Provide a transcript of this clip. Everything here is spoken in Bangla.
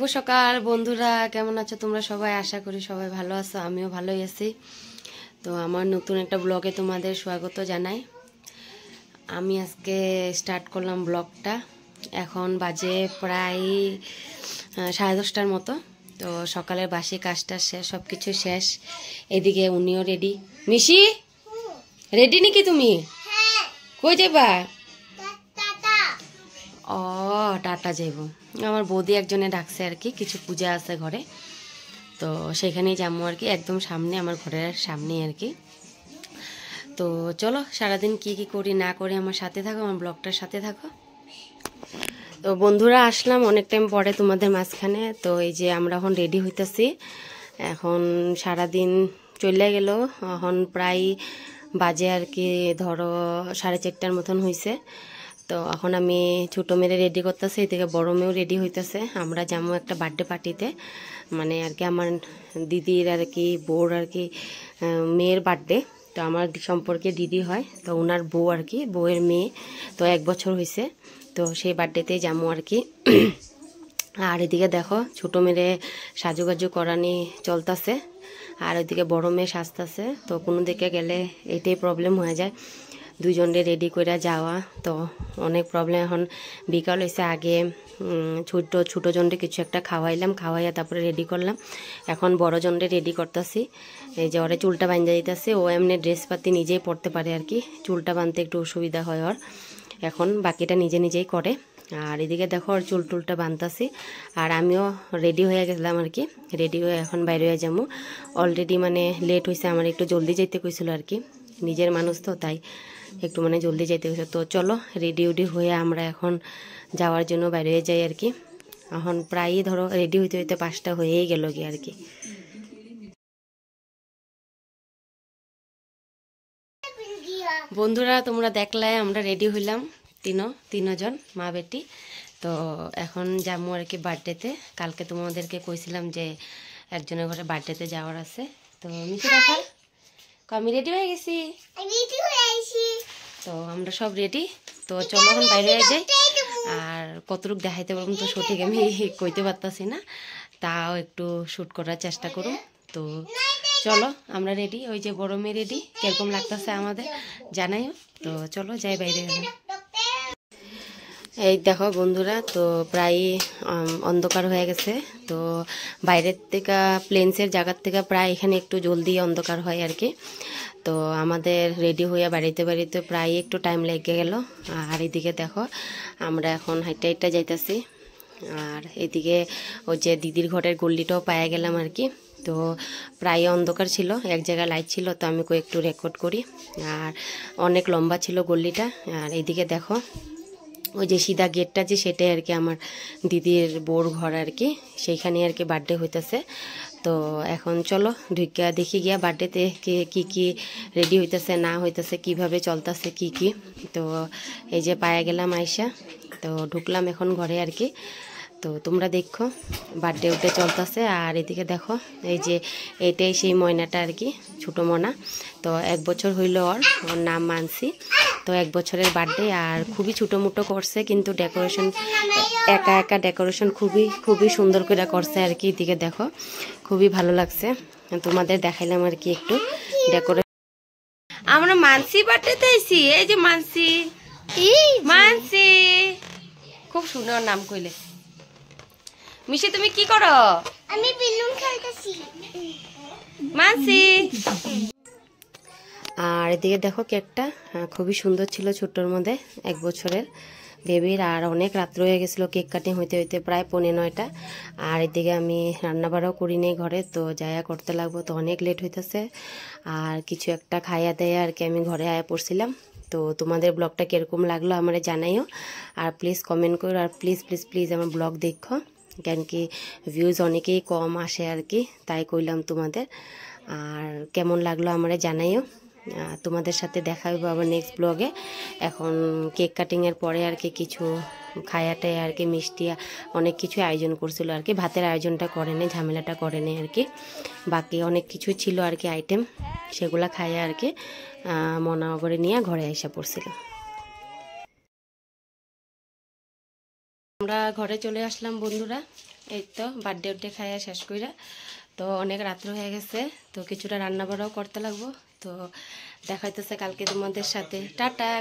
শুভ সকাল বন্ধুরা, কেমন আছো তোমরা সবাই? আশা করি সবাই ভালো আছো, আমিও ভালোই আছি। তো আমার নতুন একটা ব্লগে তোমাদের স্বাগত জানাই। আমি আজকে স্টার্ট করলাম ব্লগটা। এখন বাজে প্রায় 10:30টার মতো। তো সকালের বাসি কাজটা শেষ, সব কিছু শেষ। এদিকে উনিও রেডি। মিশি রেডি নাকি তুমি? কই যাবা? ও টাটা যাইব। আমার বৌদি একজনে ডাকছে আর কি, কিছু পূজা আছে ঘরে, তো সেখানেই যাবো আর কি, একদম সামনে, আমার ঘরের সামনে আর কি। তো চলো সারাদিন কি কি করি না করি আমার সাথে থাকো, আমার ব্লগটার সাথে থাকো। তো বন্ধুরা, আসলাম অনেক টাইম পরে তোমাদের মাঝখানে। তো এই যে আমরা এখন রেডি হইতেছি। এখন সারাদিন চলে গেল, এখন প্রায় বাজে আর কি ধরো 4:30টার মতন হয়েছে। তো এখন আমি ছোটো মেয়েরে রেডি করতেছি, এদিকে বড় মেয়েও রেডি হইতেছে। আমরা যাবো একটা বার্থডে পার্টিতে, মানে আর কি আমার দিদির আর কি বউর আর কি মেয়ের বার্থডে। তো আমার সম্পর্কে দিদি হয়, তো ওনার বউ আর কি, বউয়ের মেয়ে। তো 1 বছর হয়েছে, তো সেই বার্থডেতেই যাবো আর কি। আর এদিকে দেখো ছোটো মেয়েরে সাজুগাজু করানি চলতেছে, আর ওইদিকে বড় মেয়ে সাজতেছে। তো কোনো দিকে গেলে এটাই প্রবলেম হয়ে যায়, দুজনে রেডি করে যাওয়া, তো অনেক প্রবলেম। এখন বিকাল হয়েছে, আগে ছোটো জনরে কিছু একটা খাওয়াইলাম, খাওয়াইয়া তারপরে রেডি করলাম। এখন বড় জনরে রেডি করতেছি। এই যে ওরে চুলটা বাঁধা দিতেছে, ও এমনি ড্রেসপাতি নিজেই পরতে পারে আর কি, চুলটা বাঁধতে একটু অসুবিধা হয় ওর, এখন বাকিটা নিজে নিজেই করে। আর এদিকে দেখো ওর চুলটা বাঁধতাছি, আর আমিও রেডি হয়ে গেছিলাম আর কি। রেডি হয়ে এখন বাইরে হয়ে যাবো। অলরেডি মানে লেট হয়েছে, আমার একটু জলদি যেতে কইছিল আর কি, নিজের মানুষ তো তাই একটু মানে জলদি যেতে হয়েছে। তো চলো রেডি হয়ে আমরা এখন যাওয়ার জন্য বাইরে হয়ে যাই আর কি। এখন প্রায়ই ধরো রেডি হইতে হইতে 5টা হয়েই গেল কি আর কি। বন্ধুরা, তোমরা দেখলে আমরা রেডি হইলাম তিনজন মা বেটি। তো এখন যাবো আর কি বার্থডেতে। কালকে তোমাদেরকে কইছিলাম যে একজনের ঘরে বার্থডেতে যাওয়ার আছে। তো মিশি দেখা, আমি রেডি হয়ে গেছি। তো আমরা সব রেডি। তো চলো এখন বাইরে হয়ে যাই। আর কতটুক দেখাইতে পারবো তো সঠিক আমি কইতে পারতাছি না, তাও একটু শ্যুট করার চেষ্টা করুন। তো চলো আমরা রেডি, ওই যে বড় মেয়ে রেডি, কিরকম লাগতেছে আমাদের জানাইও। তো চলো যাই বাইরে। এই দেখো বন্ধুরা, তো প্রায় অন্ধকার হয়ে গেছে। তো বাইরের থেকে প্লেন্সের জায়গার থেকে প্রায় এখানে একটু জলদি অন্ধকার হয় আর কি। তো আমাদের রেডি হইয়া বাড়িতে প্রায় একটু টাইম লেগে গেল। আর এদিকে দেখো আমরা এখন হাইটা যাইতেছি। আর এদিকে ওই যে দিদির ঘরের গল্লিটাও পাওয়া গেলাম আর কি। তো প্রায় অন্ধকার ছিল, এক জায়গায় লাইট ছিল, তো আমি একটু রেকর্ড করি। আর অনেক লম্বা ছিল গল্লিটা। আর এদিকে দেখো ওই যে সিধা গেটটা যে সেটাই আর কি আমার দিদির বউর ঘর আর কি, সেইখানে আর কি বার্থডে হইতেছে। তো এখন চলো ঢুকিয়া দেখি গিয়া বার্থডেতে কি কি রেডি হইতেছে না হইতেছে, কিভাবে চলতেছে কি কি। তো এই যে পায়া গেলাম আয়সা, তো ঢুকলাম এখন ঘরে আর কি। তো তোমরা দেখো বার্থডে উঠে চলতেছে। আর এদিকে দেখো এই যে এইটাই সেই ময়নাটা আর কি, ছোটো ময়না। তো 1 বছর হইল, ওর নাম মানসি। তো 1 বছরের বার্থডে, আর খুবই ছোটো করছে, কিন্তু ডেকোরেশন একা ডেকোরেশন খুবই সুন্দর করে করছে আর কি। এদিকে দেখো খুবই ভালো লাগছে, তোমাদের দেখাইলাম আর কি একটু ডেকোরেশন। আমরা মানসি বার্থডেতে আইছি, এই যে মানসি খুব সুন্দর নাম কইলে। মিশি তুমি কি করো? আমি বেলুন খেলতেছি মানসি। আর এদিকে দেখো কেকটা খুবই সুন্দর ছিল, ছোট্টর মধ্যে 1 বছরের বেবির। আর অনেক রাত্র হয়ে গেছিলো, কেক কাটিং হইতে প্রায় 9:45। আর এদিকে আমি রান্নাবাড়াও করি নেই ঘরে, তো যায়া করতে লাগবো, তো অনেক লেট হইতেছে। আর কিছু একটা খাইয়া দেয়া আর কি আমি ঘরে আয়া পড়ছিলাম। তো তোমাদের ব্লগটা কীরকম লাগলো আমার জানাইও, আর প্লিজ কমেন্ট করো, আর প্লিজ আমার ব্লগ দেখো, কেন কি ভিউজ অনেকেই কম আসে আর কি, তাই কইলাম তোমাদের। আর কেমন লাগলো আমারে জানাইও। তোমাদের সাথে দেখা হইব আবার নেক্সট ব্লগে। এখন কেক কাটিংয়ের পরে আর কি কিছু খায়াটায় আর কি মিষ্টি অনেক কিছু আয়োজন করছিল আর কি, ভাতের আয়োজনটা করে নেই, ঝামেলাটা করে নেই আর কি, বাকি অনেক কিছু ছিল আর কি আইটেম, সেগুলা খাইয়া আর কি মনাগরে নিয়ে ঘরে এসে পড়ছিল। আমরা ঘরে চলে আসলাম বন্ধুরা। এই তো বার্থডে উড্ডে খাইয়া শেষ কইরা তো অনেক রাত্র হয়ে গেছে, তো কিছুটা রান্না বাড়াও করতে লাগবো। তো দেখা হইতেছে কালকে তোমাদের সাথে। টাটা।